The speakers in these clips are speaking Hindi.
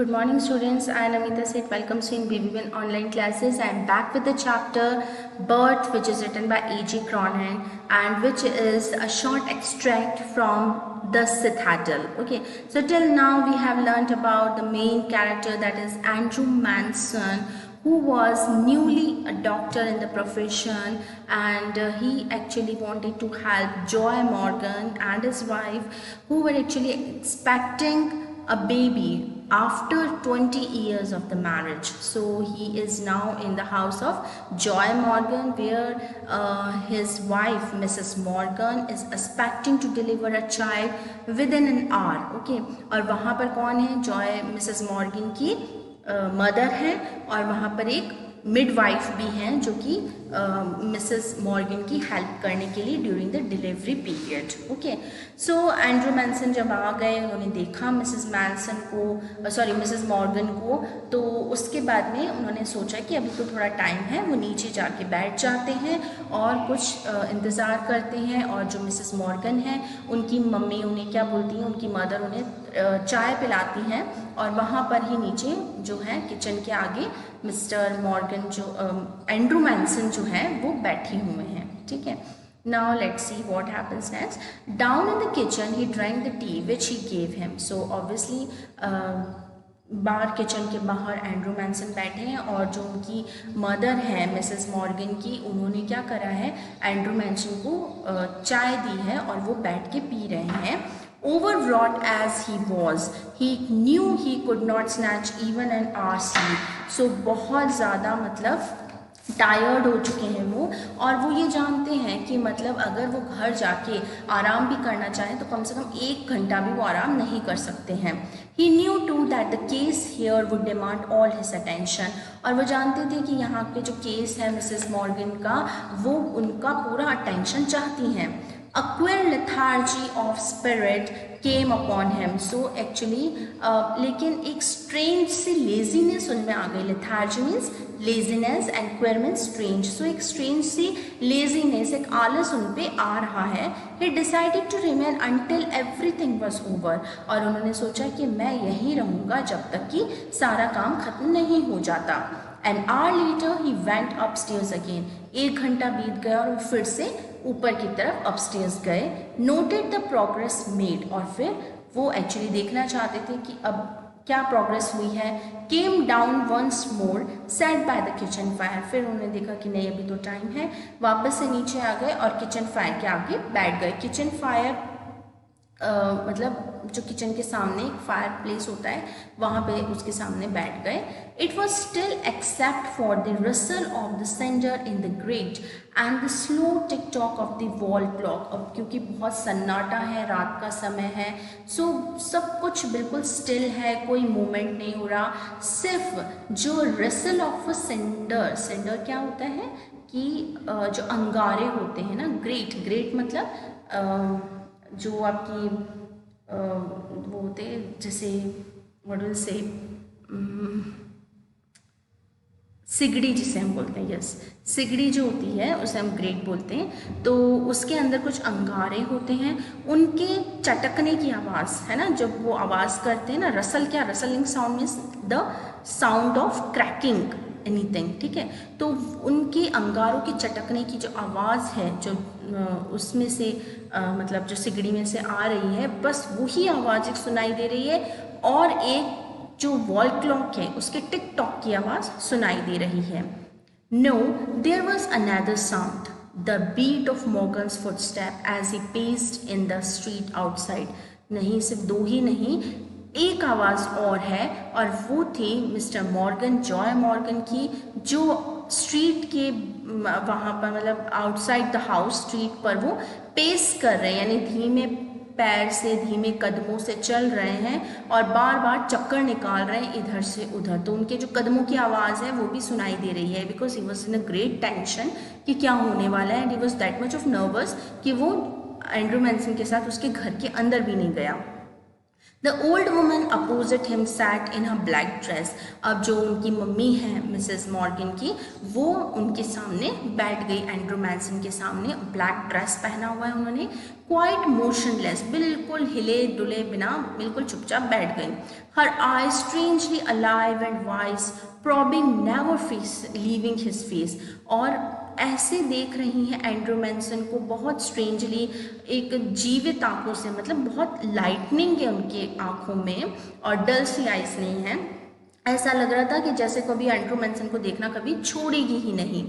Good morning students, I am Amita Seth, welcomes you in BB1 online classes. I am back with the chapter Birth, which is written by A.G. Cronin and which is a short extract from The Citadel. Okay, so till now we have learnt about the main character, that is Andrew Manson, who was newly a doctor in the profession, and he actually wanted to help Joy Morgan and his wife, who were actually expecting a baby after 20 years of the marriage. So he is now in the house of Joy Morgan, where his wife Mrs. Morgan is expecting to deliver a child within an hour. Okay, और वहाँ पर कौन है? जॉय मिसेस मॉर्गन की मदर है, और वहाँ पर एक मिडवाइफ भी हैं जो कि मिसेस मॉर्गन की हेल्प करने के लिए during the delivery period. Okay, so Andrew Manson जब आ गए, उन्होंने देखा मिसेस मॉर्गन को, तो उसके बाद में उन्होंने सोचा कि अभी तो थोड़ा टाइम है, वो नीचे जाके बैठ जाते हैं और कुछ इंतज़ार करते हैं. और जो मिसेस मॉर्गन है, उनकी मम्मी उन्हें क्या बोलती हैं, उनकी मदर उन्हें चाय पिलाती हैं, और वहाँ पर ही नीचे जो है किचन के आगे मिस्टर मॉर्गन जो एंड्रू मैनसन जो है वो बैठे हुए हैं. ठीक है, now let's see what happens next. Down in the kitchen he drank the tea which he gave him. So obviously बाहर किचन के बाहर एंड्रू मैनसन बैठे हैं, और जो उनकी मदर है मिसेस मॉर्गन की, उन्होंने क्या करा है, एंड्रू मैनसन को चाय दी है और वो बैठ के पी रहे हैं. Overwrought as he was, he knew he could not snatch even an hour's sleep. So बहुत ज़्यादा मतलब टायर्ड हो चुके हैं वो, और वो ये जानते हैं कि मतलब अगर वो घर जाके आराम भी करना चाहें तो कम से कम 1 घंटा भी वो आराम नहीं कर सकते हैं. He knew too that the case here would demand all his attention. और वो जानते थे कि यहाँ पे जो केस है मिसेस मॉर्गन का, वो उनका पूरा अटेंशन चाहती हैं. A queer lethargy of spirit came upon him. So actually लेकिन एक strange सी laziness उनमें आ गई. Lethargy means laziness and queer means strange. So एक strange सी laziness, एक आलस उन पे आ रहा है. He decided to remain until everything was over. और उन्होंने सोचा कि मैं यहीं रहूँगा जब तक कि सारा काम खत्म नहीं हो जाता. An hour later he went upstairs again. 1 घंटा बीत गया और वो फिर से ऊपर की तरफ अपस्टेयर्स गए. नोटेड द प्रोग्रेस मेड, और फिर वो एक्चुअली देखना चाहते थे कि अब क्या प्रोग्रेस हुई है. Came down once more, sat by the kitchen fire. फिर उन्होंने देखा कि नहीं अभी तो टाइम है, वापस से नीचे आ गए और किचन फायर के आगे बैठ गए. किचन फायर मतलब जो किचन के सामने एक फायर प्लेस होता है, वहाँ पे उसके सामने बैठ गए. It was still except for the Russell of the sender in the great and the slow tick tock of the wall clock. अब क्योंकि बहुत सन्नाटा है, रात का समय है, सो सब कुछ बिल्कुल स्टिल है, कोई मूवमेंट नहीं हो रहा. सिर्फ जो Russell of a sender, sender क्या होता है कि जो अंगारे होते हैं ना, ग्रेट, ग्रेट मतलब जो आपकी वो होते हैं, जैसे व्हाट से सिगड़ी जिसे हम बोलते हैं, यस, सिगड़ी जो होती है उसे हम ग्रेट बोलते हैं. तो उसके अंदर कुछ अंगारे होते हैं, उनके चटकने की आवाज़ है ना, जब वो आवाज़ करते हैं ना, रसल क्या, rustling sound means the sound of cracking anything. ठीक है, तो उनके अंगारों के चटकने की जो आवाज़ है, जो उसमें से मतलब जो सिगड़ी में से आ रही है, बस वही आवाज़ एक सुनाई दे रही है, और एक जो वॉल क्लॉक है उसके टिक टॉक की आवाज़ सुनाई दे रही है. No, there was another sound, the beat of Morgan's footstep as he paced in the street outside. नहीं, सिर्फ 2 ही नहीं, एक आवाज़ और है, और वो थी मिस्टर मॉर्गन, जॉय मॉर्गन की, जो स्ट्रीट के वहाँ पर मतलब आउटसाइड द हाउस स्ट्रीट पर वो पेस कर रहे हैं, यानी धीमे पैर से, धीमे कदमों से चल रहे हैं और बार बार चक्कर निकाल रहे हैं इधर से उधर. तो उनके जो कदमों की आवाज़ है वो भी सुनाई दे रही है, because he was in a great tension कि क्या होने वाला है. And he was that much of nervous कि वो एंड्रू मैनसन के साथ उसके घर के अंदर भी नहीं गया. The old woman opposite him sat in her black dress. अब जो उनकी मम्मी है मिसेस मॉर्गन की, वो उनके सामने बैठ गई, एंड्रू मैनसन के सामने। ब्लैक ड्रेस पहना हुआ है उन्होंने, क्वाइट मोशनलेस, बिल्कुल हिले डुले बिना बिल्कुल चुपचाप बैठ गई। Her eye strangely alive and wise, probing never face leaving his face. और ऐसे देख रही हैं एंड्रू मैनसन को बहुत स्ट्रेंजली, एक जीवित आंखों से, मतलब बहुत लाइटनिंग है उनके आंखों में और डल सी आइज नहीं है। ऐसा लग रहा था कि जैसे कभी एंड्रू मैनसन को देखना कभी छोड़ेगी ही नहीं।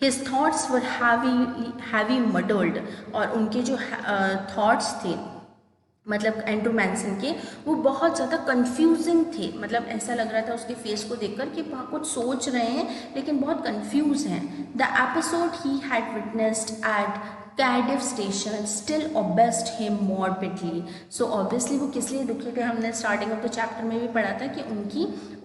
हिज थॉट्स वर हैवी मडल्ड, और उनके जो थॉट्स थे मतलब एंड्रू मैनसन के, वो बहुत ज़्यादा कंफ्यूजिंग थे। मतलब ऐसा लग रहा था उसके फेस को देखकर कि वहाँ कुछ सोच रहे हैं लेकिन बहुत कंफ्यूज हैं। The episode he had witnessed at Cardiff station still obsessed him morbidly. So obviously वो किस लिए दुखी थे, हमने स्टार्टिंग ऑफ द चैप्टर में भी पढ़ा था कि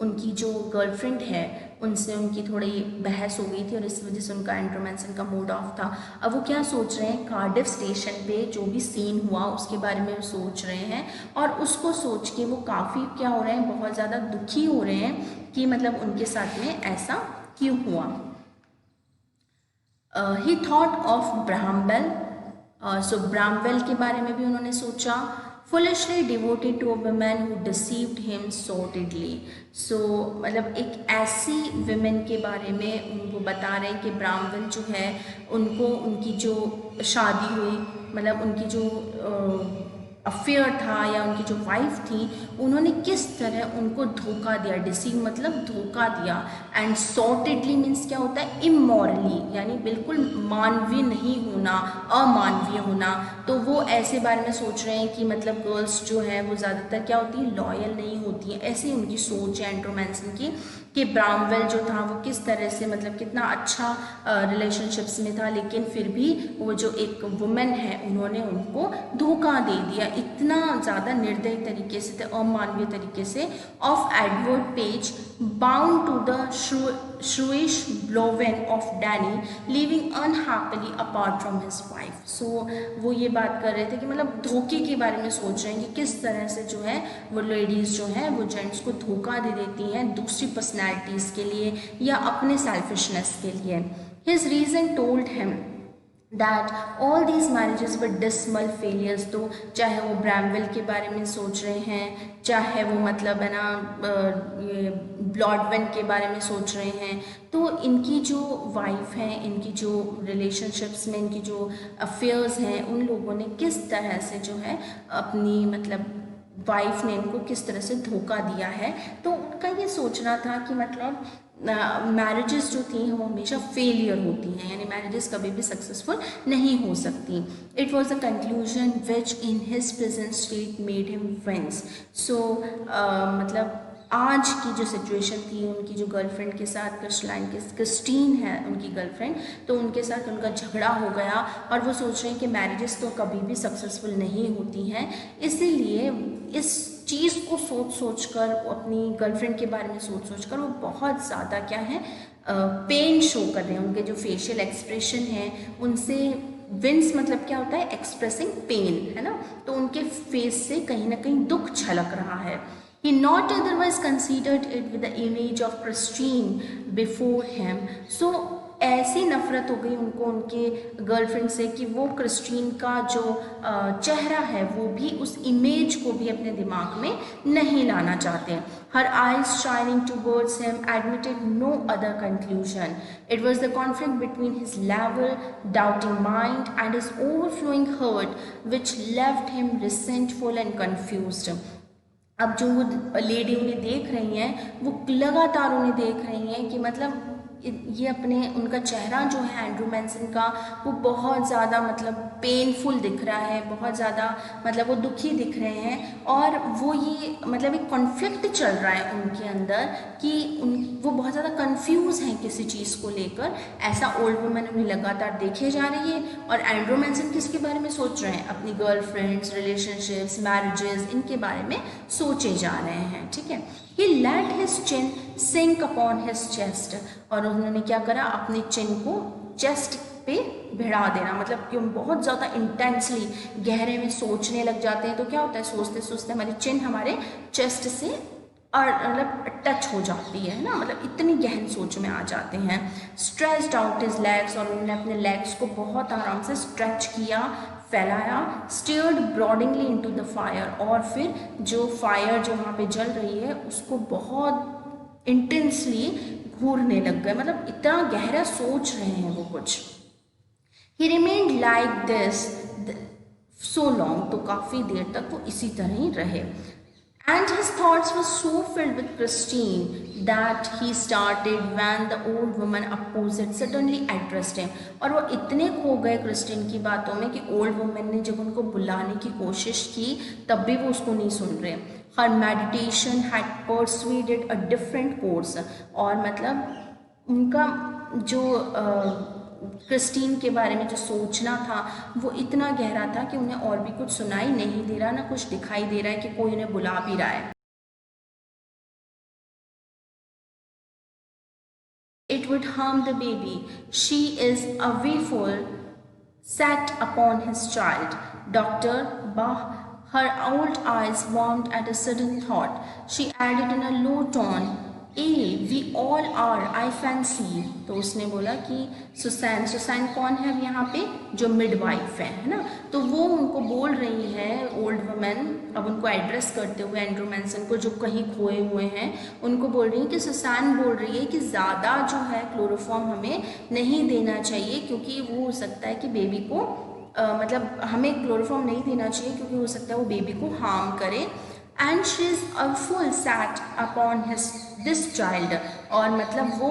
उनकी जो गर्लफ्रेंड है उनसे उनकी थोड़ी बहस हो गई थी और इस वजह से उनका एंड्रू मैनसन का मूड ऑफ था। अब वो क्या सोच रहे हैं, कार्डिफ स्टेशन पे जो भी सीन हुआ उसके बारे में वो सोच रहे हैं, और उसको सोच के वो काफ़ी क्या हो रहे हैं, बहुत ज़्यादा दुखी हो रहे हैं कि मतलब उनके साथ में ऐसा क्यों हुआ। ही थॉट ऑफ ब्रामवेल, सो ब्रामवेल के बारे में भी उन्होंने सोचा। Foolishly devoted to a woman who deceived him sordidly. So मतलब एक ऐसी विमेन के बारे में उनको बता रहे हैं कि ब्रामवेल जो है उनको, उनकी जो शादी हुई, मतलब उनकी जो अफेयर था या उनकी जो वाइफ थी, उन्होंने किस तरह उनको धोखा दिया। डिसीव मतलब धोखा दिया, एंड सॉर्टेडली मीन्स क्या होता है, इमोरली, यानी बिल्कुल मानवीय नहीं होना, अमानवीय होना। तो वो ऐसे बारे में सोच रहे हैं कि मतलब गर्ल्स जो है वो ज़्यादातर क्या होती है, लॉयल नहीं होती हैं। ऐसी उनकी सोच है एंड्रू मैनसन की कि ब्रामवेल जो था वो किस तरह से, मतलब कितना अच्छा रिलेशनशिप्स में था, लेकिन फिर भी वो जो एक वुमेन है उन्होंने उनको धोखा दे दिया इतना ज़्यादा निर्दयी तरीके से, अमानवीय तरीके से। Of Edward Page bound to the shrewish Blodwen of Denny living unhappily apart from his wife. So वो ये बात कर रहे थे कि मतलब धोखे के बारे में सोच रहे हैं कि किस तरह से जो है वो लेडीज़ जो है वो जेंट्स को धोखा दे देती हैं दूसरी पर्सनैलिटीज़ के लिए या अपने सेल्फिशनेस के लिए। His reason told him that all these marriages were dismal failures. तो चाहे वो ब्रामवेल के बारे में सोच रहे हैं, चाहे वो मतलब है ना ये ब्लॉडवेन के बारे में सोच रहे हैं, तो इनकी जो वाइफ हैं, इनकी जो रिलेशनशिप्स में इनकी जो अफेयर्स हैं, उन लोगों ने किस तरह से जो है अपनी मतलब वाइफ ने इनको किस तरह से धोखा दिया है। तो उनका ये सोचना था कि मतलब मैरिजेस जो थी वो हमेशा फेलियर होती हैं, यानी मैरिजेस कभी भी सक्सेसफुल नहीं हो सकती। It was a conclusion which in his present state made him wince. So मतलब आज की जो सिचुएशन थी उनकी जो गर्लफ्रेंड के साथ, क्रिस्टीन है उनकी गर्लफ्रेंड, तो उनके साथ उनका झगड़ा हो गया और वो सोच रहे हैं कि मैरिजेस तो कभी भी सक्सेसफुल नहीं होती हैं। इसीलिए इस चीज़ को सोच कर, अपनी गर्लफ्रेंड के बारे में सोच कर वो बहुत ज़्यादा क्या है, पेन शो कर रहे हैं। उनके जो फेशियल एक्सप्रेशन हैं उनसे, विंस मतलब क्या होता है, एक्सप्रेसिंग पेन, है ना, तो उनके फेस से कहीं ना कहीं दुख झलक रहा है। He not otherwise considered it with the image of Christine before him. So ऐसी नफ़रत हो गई उनको उनके गर्लफ्रेंड से कि वो क्रिस्टीन का जो चेहरा है वो भी, उस इमेज को भी अपने दिमाग में नहीं लाना चाहते। Her eyes shining towards him admitted no other conclusion. It was the conflict between his level, doubting mind and his overflowing hurt which left him resentful and confused. अब जो वो लेडी उन्हें देख रही हैं वो लगातार उन्हें देख रही हैं कि मतलब ये अपने, उनका चेहरा जो है एंड्रू मैनसन का वो बहुत ज़्यादा मतलब पेनफुल दिख रहा है, बहुत ज़्यादा मतलब वो दुखी दिख रहे हैं, और वो ये मतलब एक कॉन्फ्लिक्ट चल रहा है उनके अंदर कि वो बहुत ज़्यादा कंफ्यूज हैं किसी चीज़ को लेकर। ऐसा ओल्ड वुमन उन्हें लगातार देखे जा रही है और एंड्रू मैनसन किसके बारे में सोच रहे हैं, अपनी गर्लफ्रेंड्स, रिलेशनशिप्स, मैरिजेस, इनके बारे में सोचे जा रहे हैं। ठीक है। He let his chin sink upon his chest, और उन्होंने क्या करा, अपने चिन को चेस्ट पे भिड़ा देना, मतलब कि हम बहुत ज़्यादा इंटेंसली गहरे में सोचने लग जाते हैं तो क्या होता है, सोचते सोचते हमारी चिन हमारे चेस्ट से और मतलब टच हो जाती है ना, मतलब इतनी गहन सोच में आ जाते हैं। स्ट्रेच्ड आउट हिज लेग्स, और उन्होंने अपने लेग्स को बहुत आराम से स्ट्रेच किया, फैलाया। स्टीयर्ड ब्रॉडिंगली इनटू द फायर, और फिर जो फायर जो वहाँ पे जल रही है उसको बहुत इंटेंसली घूरने लग गए, मतलब इतना गहरा सोच रहे हैं वो कुछ। ही remained like this so long, तो काफ़ी देर तक वो इसी तरह ही रहे। And his thoughts were so filled with Christine that he started when the old woman opposite suddenly addressed him. और वो इतने खो गए क्रिस्टीन की बातों में कि ओल्ड वुमन ने जब उनको बुलाने की कोशिश की तब भी वो उसको नहीं सुन रहे। Her meditation had persuaded a different course, और मतलब उनका जो क्रिस्टीन के बारे में जो सोचना था वो इतना गहरा था कि उन्हें और भी कुछ सुनाई नहीं दे रहा, ना कुछ दिखाई दे रहा है कि कोई उन्हें बुला भी रहा है। It would harm the baby. She is a willful sat upon his child. Dr. Bach, her old eyes warmed at a sudden thought. She added in a low tone, we all are, I fancy. तो उसने बोला कि सुसैन, सुसैन कौन है अब यहाँ पे, जो मिडवाइफ है ना, तो वो उनको बोल रही है ओल्ड वुमेन, अब उनको एड्रेस करते हुए एंड्रू मैनसन को जो कहीं खोए हुए हैं उनको बोल रही है कि सुसैन बोल रही है कि ज़्यादा जो है क्लोरोफॉर्म हमें नहीं देना चाहिए, क्योंकि वो हो सकता है कि बेबी को मतलब हमें क्लोरोफॉर्म नहीं देना चाहिए क्योंकि हो सकता है वो बेबी को हार्म करे। And she is a full sat upon his this child, और मतलब वो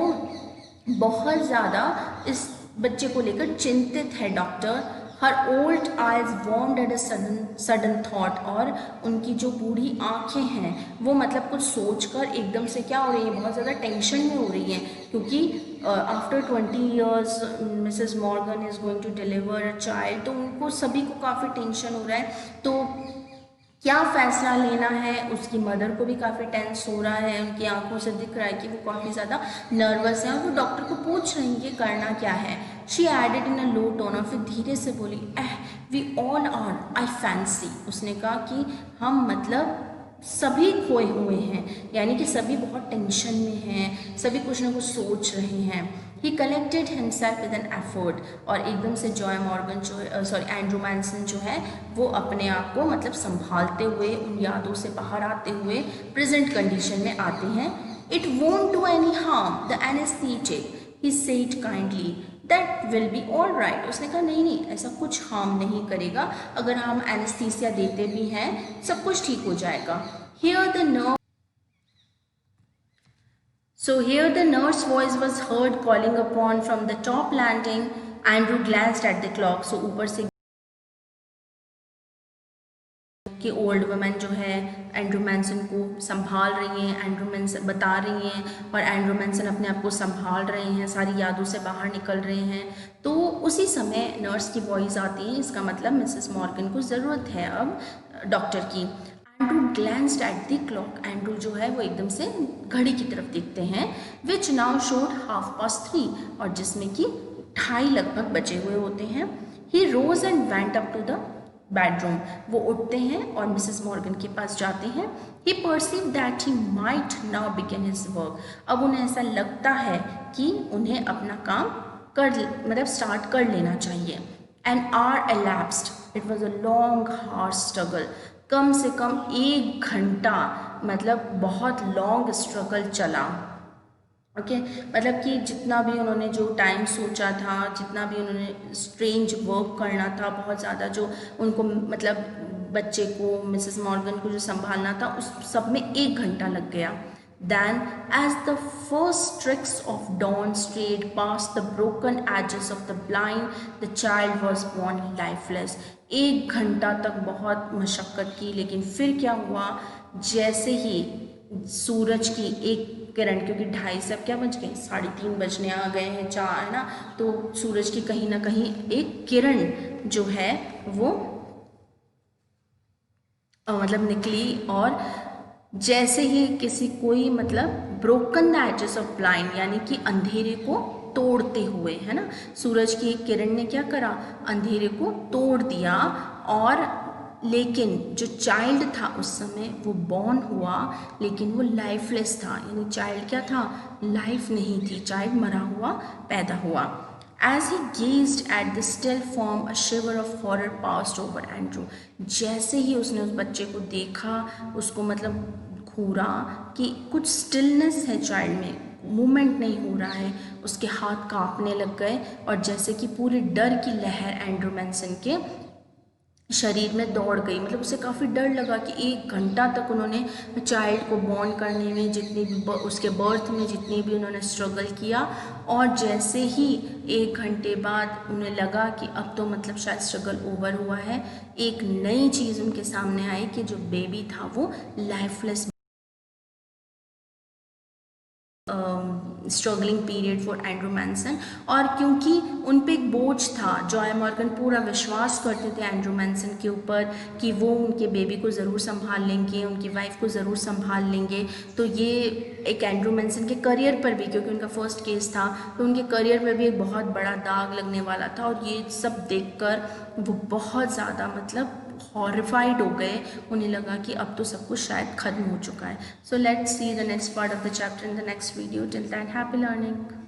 बहुत ज़्यादा इस बच्चे को लेकर चिंतित है doctor. Her old eyes warmed at a sudden thought, और उनकी जो बूढ़ी आँखें हैं वो मतलब कुछ सोचकर एकदम से क्या हो रही है, बहुत ज़्यादा टेंशन में हो रही हैं, क्योंकि after 20 years Mrs Morgan is going to deliver a child, तो उनको सभी को काफ़ी टेंशन हो रहा है, तो क्या फ़ैसला लेना है। उसकी मदर को भी काफ़ी टेंस हो रहा है, उनकी आंखों से दिख रहा है कि वो काफ़ी ज़्यादा नर्वस है, और वो डॉक्टर को पूछ रही है करना क्या है। She added in a low tone, और फिर धीरे से बोली, we all are, I fancy. उसने कहा कि हम मतलब सभी खोए हुए हैं, यानी कि सभी बहुत टेंशन में हैं, सभी कुछ ना कुछ सोच रहे हैं। ही collected himself with an effort, और एकदम से जॉय मॉर्गन जो एंड्रू मैनसन जो है वो अपने आप को मतलब संभालते हुए, उन यादों से बाहर आते हुए प्रेजेंट कंडीशन में आते हैं। It won't do any harm the anaesthetic, he said kindly, that will be all right. उसने कहा नहीं नहीं, ऐसा कुछ हार्म नहीं करेगा, अगर हम एनेस्थीसिया देते भी हैं सब कुछ ठीक हो जाएगा। Here the nerve So here the nurse's voice was heard calling upon from the top landing. Andrew glanced at the clock. So ऊपर से कि ओल्ड वुमेन जो है एंड्रू मैनसन को संभाल रही हैं, एंड्रू मैनसन बता रही हैं, और एंड्रू मैनसन अपने आप को संभाल रहे हैं, सारी यादों से बाहर निकल रहे हैं। तो उसी समय नर्स की वॉइस आती है, इसका मतलब मिसेस मॉर्गन को ज़रूरत है अब डॉक्टर की। Andrew glanced at the clock, Andrew जो है वो एकदम से घड़ी की तरफ देखते हैं, विच नाउ शोड 3:30, और जिसमें कि 2:30 लगभग बचे हुए होते हैं। He rose and went up to the bedroom, वो उठते हैं और मिसेस मॉर्गन के पास जाते हैं। He perceive that he might now begin his work, अब उन्हें ऐसा लगता है कि उन्हें अपना काम कर मतलब स्टार्ट कर लेना चाहिए। An hour elapsed, it was a long hard struggle, कम से कम 1 घंटा मतलब बहुत लॉन्ग स्ट्रगल चला। ओके मतलब कि जितना भी उन्होंने जो टाइम सोचा था, जितना भी उन्होंने स्ट्रेंज वर्क करना था, बहुत ज़्यादा जो उनको मतलब बच्चे को मिसेस मॉर्गन को जो संभालना था, उस सब में 1 घंटा लग गया। Then, as the first streaks of dawn strayed past the broken edges of the blind, the child was born lifeless. 1 घंटा तक बहुत मशक्क़त की, लेकिन फिर क्या हुआ, जैसे ही सूरज की एक किरण, क्योंकि 2:30 से अब क्या बज गए, 3:30 बजने आ गए हैं, 4 है ना, तो सूरज की कहीं ना कहीं एक किरण जो है वो मतलब निकली, और जैसे ही किसी कोई मतलब broken the edges of blind, यानी कि अंधेरे को तोड़ते हुए, है ना। सूरज की एक किरण ने क्या करा, अंधेरे को तोड़ दिया। और लेकिन जो चाइल्ड था उस समय वो बॉर्न हुआ, लेकिन वो लाइफलेस था, यानी चाइल्ड क्या था, लाइफ नहीं थी, चाइल्ड मरा हुआ पैदा हुआ। As he gazed at the still form, a shiver of horror passed over Andrew. जैसे ही उसने उस बच्चे को देखा, उसको मतलब घूरा कि कुछ स्टिलनेस है चाइल्ड में, मूवमेंट नहीं हो रहा है, उसके हाथ कांपने लग गए और जैसे कि पूरी डर की लहर एंड्रू मैनसन के शरीर में दौड़ गई। मतलब उसे काफ़ी डर लगा कि 1 घंटा तक उन्होंने चाइल्ड को बॉर्न करने में, जितनी भी उसके बर्थ में जितनी भी उन्होंने स्ट्रगल किया, और जैसे ही 1 घंटे बाद उन्हें लगा कि अब तो मतलब शायद स्ट्रगल ओवर हुआ है, एक नई चीज़ उनके सामने आई कि जो बेबी था वो lifeless. Struggling period for Andrew Manson. और क्योंकि उन पे एक बोझ था, जॉय मॉर्गन पूरा विश्वास करते थे एंड्रू मैनसन के ऊपर कि वो उनके बेबी को ज़रूर संभाल लेंगे, उनकी वाइफ को ज़रूर संभाल लेंगे। तो ये एक एंड्रू मैनसन के करियर पर भी, क्योंकि उनका फर्स्ट केस था, तो उनके करियर पर भी एक बहुत बड़ा दाग लगने वाला था। और ये सब देखकर वो बहुत ज़्यादा मतलब हॉरिफाइड हो गए, उन्हें लगा कि अब तो सब कुछ शायद ख़त्म हो चुका है। So let's see the next part of the chapter in the next video. Till then happy learning.